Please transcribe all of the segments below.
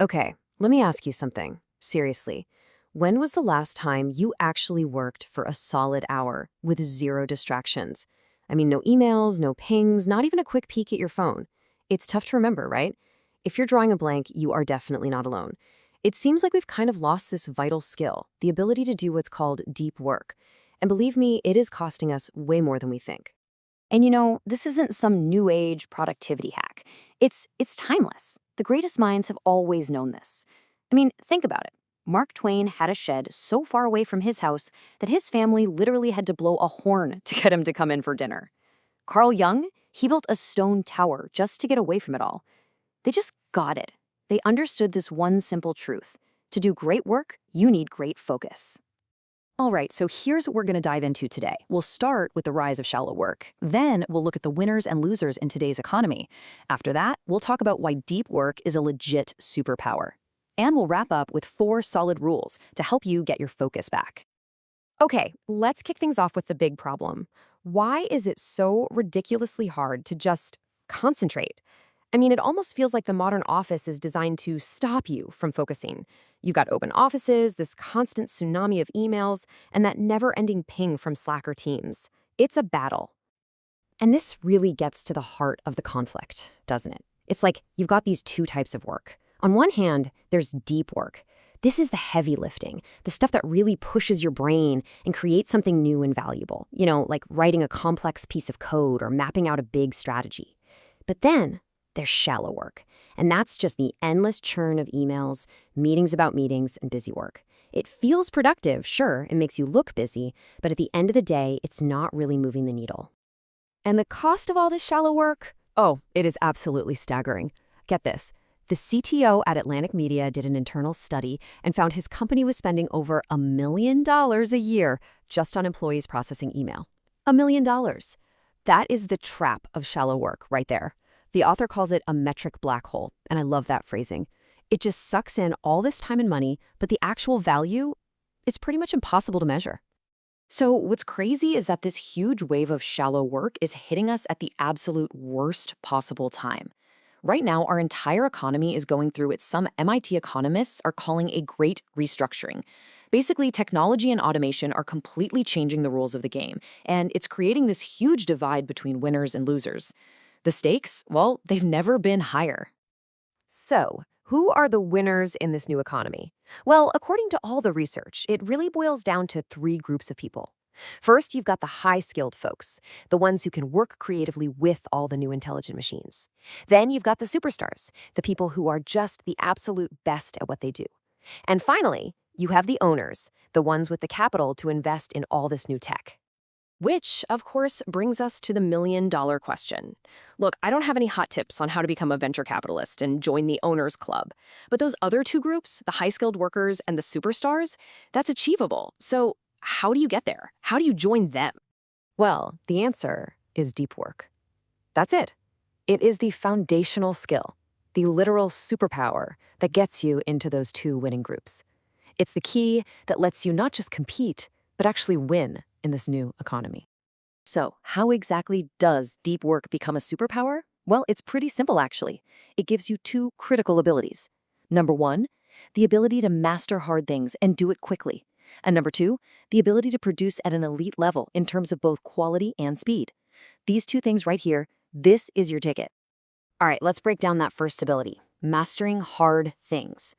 Okay, let me ask you something. Seriously, when was the last time you actually worked for a solid hour with zero distractions? I mean, no emails, no pings, not even a quick peek at your phone. It's tough to remember, right? If you're drawing a blank, you are definitely not alone. It seems like we've kind of lost this vital skill, the ability to do what's called deep work. And believe me, it is costing us way more than we think. And this isn't some new age productivity hack. It's timeless. The greatest minds have always known this. I mean, think about it. Mark Twain had a shed so far away from his house that his family literally had to blow a horn to get him to come in for dinner. Carl Jung, he built a stone tower just to get away from it all. They just got it. They understood this one simple truth. To do great work, you need great focus. All right, so here's what we're going to dive into today. We'll start with the rise of shallow work. Then we'll look at the winners and losers in today's economy. After that, we'll talk about why deep work is a legit superpower. And we'll wrap up with 4 solid rules to help you get your focus back. Okay, let's kick things off with the big problem. Why is it so ridiculously hard to just concentrate? I mean, it almost feels like the modern office is designed to stop you from focusing. You've got open offices, this constant tsunami of emails, and that never-ending ping from Slack or Teams. It's a battle. And this really gets to the heart of the conflict, doesn't it? It's like you've got these two types of work. On one hand, there's deep work. This is the heavy lifting, the stuff that really pushes your brain and creates something new and valuable. Like writing a complex piece of code or mapping out a big strategy. But then there's shallow work, and that's just the endless churn of emails, meetings about meetings, and busy work. It feels productive, sure, it makes you look busy, but at the end of the day, it's not really moving the needle. And the cost of all this shallow work? Oh, it is absolutely staggering. Get this. The CTO at Atlantic Media did an internal study and found his company was spending over $1 million a year just on employees processing email. $1 million. That is the trap of shallow work right there. The author calls it a metric black hole, and I love that phrasing. It just sucks in all this time and money, but the actual value, it's pretty much impossible to measure. So what's crazy is that this huge wave of shallow work is hitting us at the absolute worst possible time. Right now, our entire economy is going through what some MIT economists are calling a great restructuring. Basically, technology and automation are completely changing the rules of the game, and it's creating this huge divide between winners and losers. The stakes, well, they've never been higher. So, who are the winners in this new economy? Well, according to all the research, it really boils down to 3 groups of people. First, you've got the high-skilled folks, the ones who can work creatively with all the new intelligent machines. Then you've got the superstars, the people who are just the absolute best at what they do. And finally, you have the owners, the ones with the capital to invest in all this new tech. Which, of course, brings us to the million-dollar question. Look, I don't have any hot tips on how to become a venture capitalist and join the owners club. But those other 2 groups, the high-skilled workers and the superstars, that's achievable. So how do you get there? How do you join them? Well, the answer is deep work. That's it. It is the foundational skill, the literal superpower that gets you into those 2 winning groups. It's the key that lets you not just compete, but actually win in this new economy. So, how exactly does deep work become a superpower? Well, it's pretty simple, actually. It gives you 2 critical abilities. Number 1, the ability to master hard things and do it quickly. And number 2, the ability to produce at an elite level in terms of both quality and speed. These 2 things right here, this is your ticket. All right, let's break down that first ability, mastering hard things.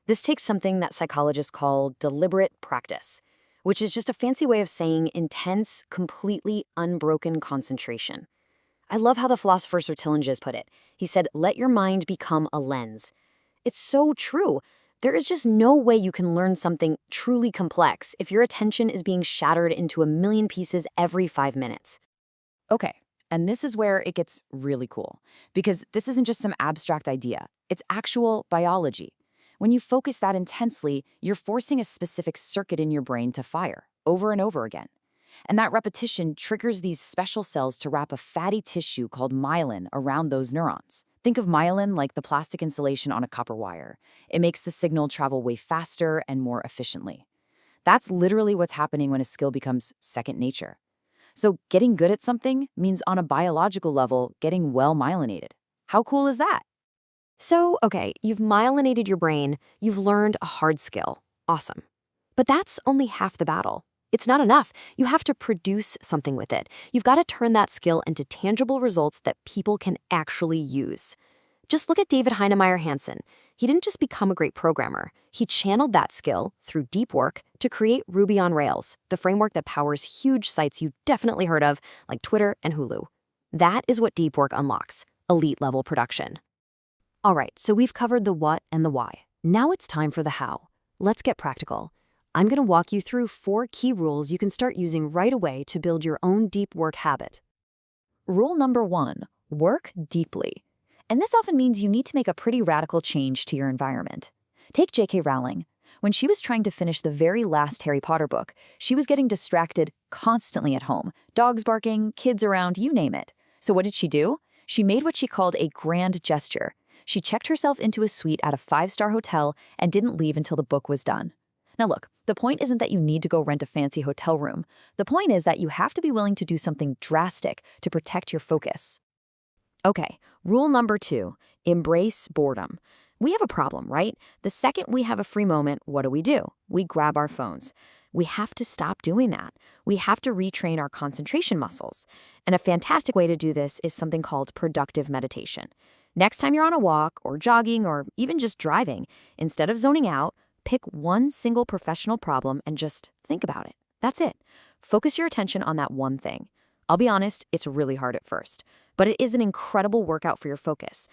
This takes something that psychologists call deliberate practice, which is just a fancy way of saying intense, completely unbroken concentration. I love how the philosopher Sir Tillinges put it. He said, let your mind become a lens. It's so true. There is just no way you can learn something truly complex if your attention is being shattered into a million pieces every 5 minutes. Okay, and this is where it gets really cool, because this isn't just some abstract idea. It's actual biology. When you focus that intensely, you're forcing a specific circuit in your brain to fire over and over again. And that repetition triggers these special cells to wrap a fatty tissue called myelin around those neurons. Think of myelin like the plastic insulation on a copper wire. It makes the signal travel way faster and more efficiently. That's literally what's happening when a skill becomes second nature. So getting good at something means on a biological level, getting well myelinated. How cool is that? So, okay, you've myelinated your brain, you've learned a hard skill. Awesome. But that's only half the battle. It's not enough. You have to produce something with it. You've got to turn that skill into tangible results that people can actually use. Just look at David Heinemeier Hansson. He didn't just become a great programmer. He channeled that skill through deep work to create Ruby on Rails, the framework that powers huge sites you've definitely heard of, like Twitter and Hulu. That is what deep work unlocks, elite-level production. All right, so we've covered the what and the why. Now it's time for the how. Let's get practical. I'm going to walk you through 4 key rules you can start using right away to build your own deep work habit. Rule number 1, work deeply. And this often means you need to make a pretty radical change to your environment. Take J.K. Rowling. When she was trying to finish the very last Harry Potter book, she was getting distracted constantly at home. Dogs barking, kids around, you name it. So what did she do? She made what she called a grand gesture. She checked herself into a suite at a 5-star hotel and didn't leave until the book was done. Now look, the point isn't that you need to go rent a fancy hotel room. The point is that you have to be willing to do something drastic to protect your focus. Okay, rule number 2, embrace boredom. We have a problem, right? The second we have a free moment, what do? We grab our phones. We have to stop doing that. We have to retrain our concentration muscles. And a fantastic way to do this is something called productive meditation. Next time you're on a walk or jogging or even just driving, instead of zoning out, pick one single professional problem and just think about it. That's it. Focus your attention on that one thing. I'll be honest, it's really hard at first, but it is an incredible workout for your focus.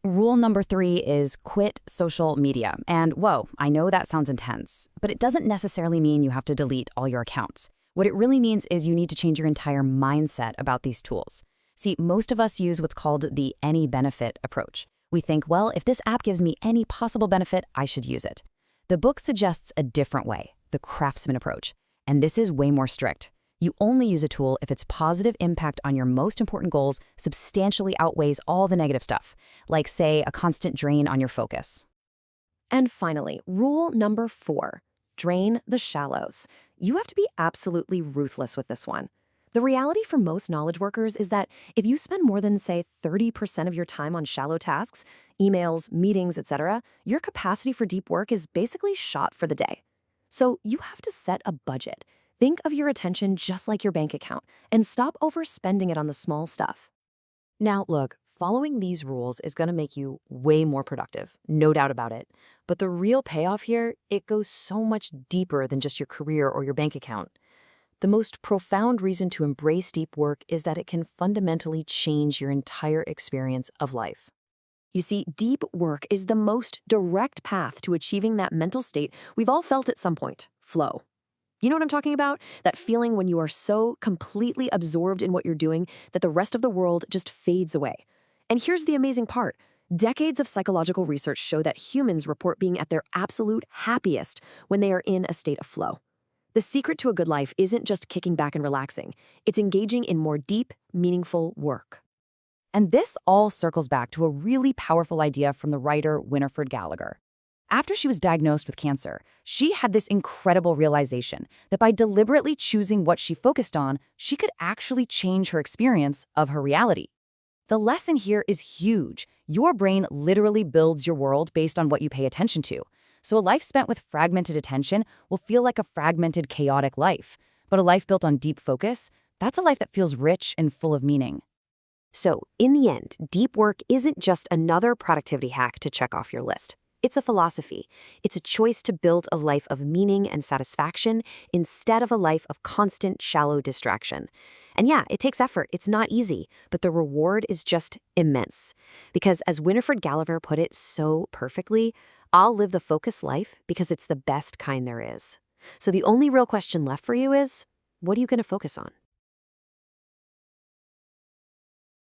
Rule number 3 is quit social media. And whoa, I know that sounds intense, but it doesn't necessarily mean you have to delete all your accounts. What it really means is you need to change your entire mindset about these tools. See, most of us use what's called the any benefit approach. We think, well, if this app gives me any possible benefit, I should use it. The book suggests a different way, the craftsman approach. And this is way more strict. You only use a tool if its positive impact on your most important goals substantially outweighs all the negative stuff, like, say, a constant drain on your focus. And finally, rule number 4, drain the shallows. You have to be absolutely ruthless with this one. The reality for most knowledge workers is that if you spend more than, say, 30% of your time on shallow tasks, emails, meetings, etc., your capacity for deep work is basically shot for the day. So you have to set a budget. Think of your attention just like your bank account and stop overspending it on the small stuff. Now, look, following these rules is going to make you way more productive, no doubt about it. But the real payoff here, it goes so much deeper than just your career or your bank account. The most profound reason to embrace deep work is that it can fundamentally change your entire experience of life. You see, deep work is the most direct path to achieving that mental state we've all felt at some point, flow. You know what I'm talking about? That feeling when you are so completely absorbed in what you're doing that the rest of the world just fades away. And here's the amazing part. Decades of psychological research show that humans report being at their absolute happiest when they are in a state of flow. The secret to a good life isn't just kicking back and relaxing. It's engaging in more deep, meaningful work. And this all circles back to a really powerful idea from the writer Winifred Gallagher. After she was diagnosed with cancer, she had this incredible realization that by deliberately choosing what she focused on, she could actually change her experience of her reality. The lesson here is huge. Your brain literally builds your world based on what you pay attention to. So a life spent with fragmented attention will feel like a fragmented, chaotic life. But a life built on deep focus, that's a life that feels rich and full of meaning. So, in the end, deep work isn't just another productivity hack to check off your list. It's a philosophy. It's a choice to build a life of meaning and satisfaction instead of a life of constant, shallow distraction. And yeah, it takes effort. It's not easy, but the reward is just immense. Because as Winifred Gallagher put it so perfectly, I'll live the focused life because it's the best kind there is. So the only real question left for you is, what are you going to focus on?